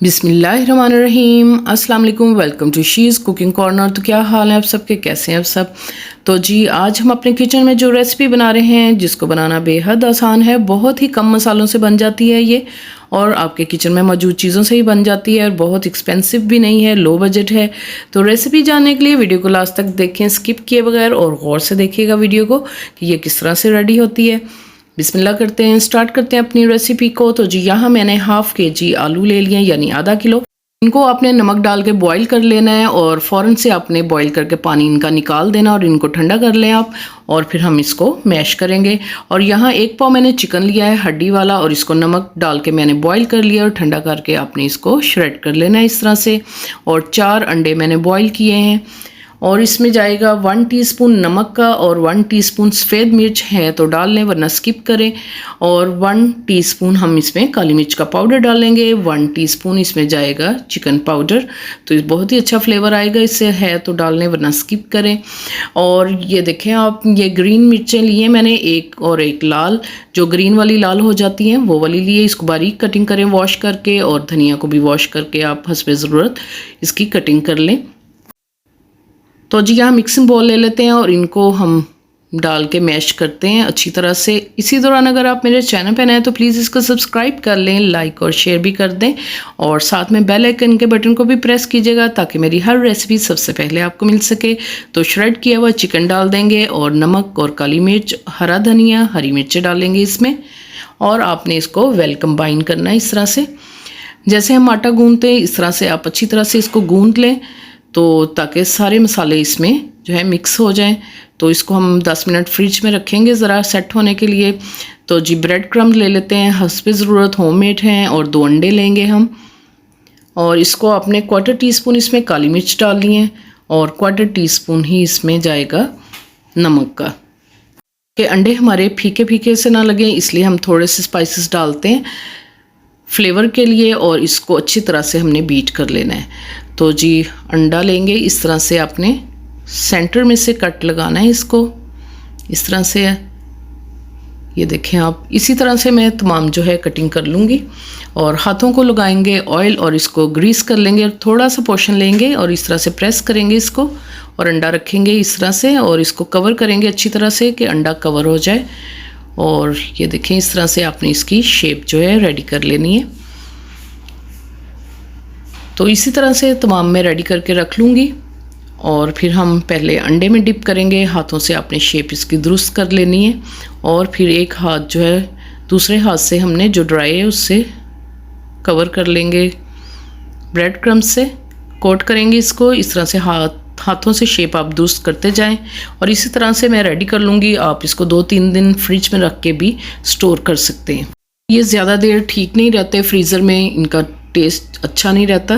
बिस्मिल्लाहिर्रहमानिर्रहीम, अस्सलाम वालेकुम। Welcome to she's cooking corner. तो क्या हाल है आप सबके, कैसे हैं आप सब। तो जी आज हम अपने किचन में जो रेसिपी बना रहे हैं, जिसको बनाना बेहद आसान है, बहुत ही कम मसालों से बन जाती है ये, और आपके किचन में मौजूद चीज़ों से ही बन जाती है, और बहुत एक्सपेंसिव भी नहीं है, लो बजट है। तो रेसिपी जानने के लिए वीडियो को लास्ट तक देखें, स्किप किए बगैर, और गौर से देखिएगा वीडियो को कि ये किस तरह से रेडी होती है। बिस्मिल्लाह करते हैं, स्टार्ट करते हैं अपनी रेसिपी को। तो जी यहाँ मैंने हाफ़ kg आलू ले लिए, यानी आधा किलो। इनको आपने नमक डाल के बॉईल कर लेना है, और फ़ौरन से आपने बॉईल करके पानी इनका निकाल देना, और इनको ठंडा कर लें आप। और फिर हम इसको मैश करेंगे। और यहाँ 1 पाव मैंने चिकन लिया है हड्डी वाला, और इसको नमक डाल के मैंने बॉईल कर लिया, और ठंडा करके आपने इसको श्रेड कर लेना है इस तरह से। और 4 अंडे मैंने बॉईल किए हैं, और इसमें जाएगा 1 टीस्पून नमक का, और 1 टीस्पून सफ़ेद मिर्च है तो डाल लें, वरना स्किप करें। और 1 टीस्पून हम इसमें काली मिर्च का पाउडर डालेंगे। 1 टीस्पून इसमें जाएगा चिकन पाउडर, तो इस बहुत ही अच्छा फ्लेवर आएगा इससे, है तो डाल लें, वरना स्किप करें। और ये देखें आप, ये ग्रीन मिर्चें लिए मैंने, एक और एक लाल, जो ग्रीन वाली लाल हो जाती हैं वो वाली लिए। इसको बारीक कटिंग करें वॉश करके, और धनिया को भी वॉश करके आप हस्बे ज़रूरत इसकी कटिंग कर लें। तो जी यहाँ मिक्सिंग बोल ले लेते हैं, और इनको हम डाल के मैश करते हैं अच्छी तरह से। इसी दौरान अगर आप मेरे चैनल पर नए हैं तो प्लीज़ इसको सब्सक्राइब कर लें, लाइक और शेयर भी कर दें, और साथ में बेल आइकन के बटन को भी प्रेस कीजिएगा, ताकि मेरी हर रेसिपी सबसे पहले आपको मिल सके। तो श्रेड किया हुआ चिकन डाल देंगे, और नमक और काली मिर्च, हरा धनिया, हरी मिर्चें डालेंगे इसमें, और आपने इसको वेल कंबाइन करना है इस तरह से। जैसे हम आटा गूंदते हैं इस तरह से आप अच्छी तरह से इसको गूंद लें, तो ताकि सारे मसाले इसमें जो है मिक्स हो जाएं। तो इसको हम 10 मिनट फ्रिज में रखेंगे ज़रा सेट होने के लिए। तो जी ब्रेड क्रम्स ले लेते हैं, हस्बे ज़रूरत होममेड हैं, और 2 अंडे लेंगे हम। और इसको आपने 1/4 टीस्पून इसमें काली मिर्च डालनी है, और 1/4 टीस्पून ही इसमें जाएगा नमक का, कि अंडे हमारे फीके फीके से ना लगें, इसलिए हम थोड़े से स्पाइसेस डालते हैं फ्लेवर के लिए। और इसको अच्छी तरह से हमने बीट कर लेना है। तो जी अंडा लेंगे, इस तरह से आपने सेंटर में से कट लगाना है इसको, इस तरह से। ये देखें आप, इसी तरह से मैं तमाम जो है कटिंग कर लूँगी। और हाथों को लगाएंगे ऑयल, और इसको ग्रीस कर लेंगे, और थोड़ा सा पोर्शन लेंगे और इस तरह से प्रेस करेंगे इसको, और अंडा रखेंगे इस तरह से, और इसको कवर करेंगे अच्छी तरह से कि अंडा कवर हो जाए। और ये देखें इस तरह से आपने इसकी शेप जो है रेडी कर लेनी है। तो इसी तरह से तमाम मैं रेडी करके रख लूँगी, और फिर हम पहले अंडे में डिप करेंगे। हाथों से आपने शेप इसकी दुरुस्त कर लेनी है, और फिर एक हाथ जो है दूसरे हाथ से हमने जो ड्राई है उससे कवर कर लेंगे, ब्रेड क्रम्स से कोट करेंगे इसको। इस तरह से हाथों से शेप आप दुरुस्त करते जाएं, और इसी तरह से मैं रेडी कर लूँगी। आप इसको 2-3 दिन फ्रिज में रख के भी स्टोर कर सकते हैं। ये ज़्यादा देर ठीक नहीं रहते फ्रीज़र में, इनका टेस्ट अच्छा नहीं रहता।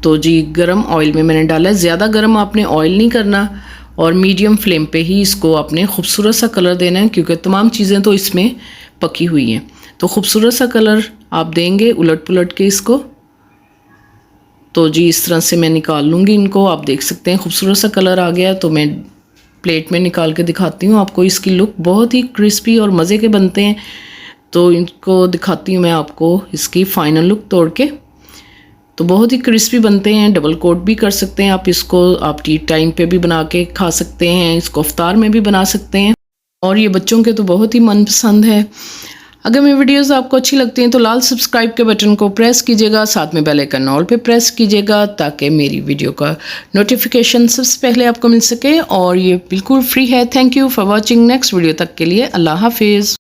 तो जी गरम ऑयल में मैंने डाला है, ज़्यादा गरम आपने ऑयल नहीं करना, और मीडियम फ्लेम पे ही इसको आपने खूबसूरत सा कलर देना है, क्योंकि तमाम चीज़ें तो इसमें पकी हुई हैं। तो खूबसूरत सा कलर आप देंगे उलट पुलट के इसको। तो जी इस तरह से मैं निकाल लूँगी इनको, आप देख सकते हैं खूबसूरत सा कलर आ गया। तो मैं प्लेट में निकाल के दिखाती हूँ आपको। इसकी लुक बहुत ही क्रिस्पी और मज़े के बनते हैं। तो इनको दिखाती हूँ मैं आपको इसकी फ़ाइनल लुक तोड़ के। तो बहुत ही क्रिस्पी बनते हैं, डबल कोट भी कर सकते हैं आप इसको। आप टी टाइम पे भी बना के खा सकते हैं, इसको इफ्तार में भी बना सकते हैं, और ये बच्चों के तो बहुत ही मनपसंद है। अगर मेरी वीडियोस आपको अच्छी लगती हैं तो लाल सब्सक्राइब के बटन को प्रेस कीजिएगा, साथ में बेल आइकन ऑल पे प्रेस कीजिएगा, ताकि मेरी वीडियो का नोटिफिकेशन सबसे पहले आपको मिल सके। और ये बिल्कुल फ्री है। Thank you for watching. Next video तक के लिए अल्लाह हाफिज़।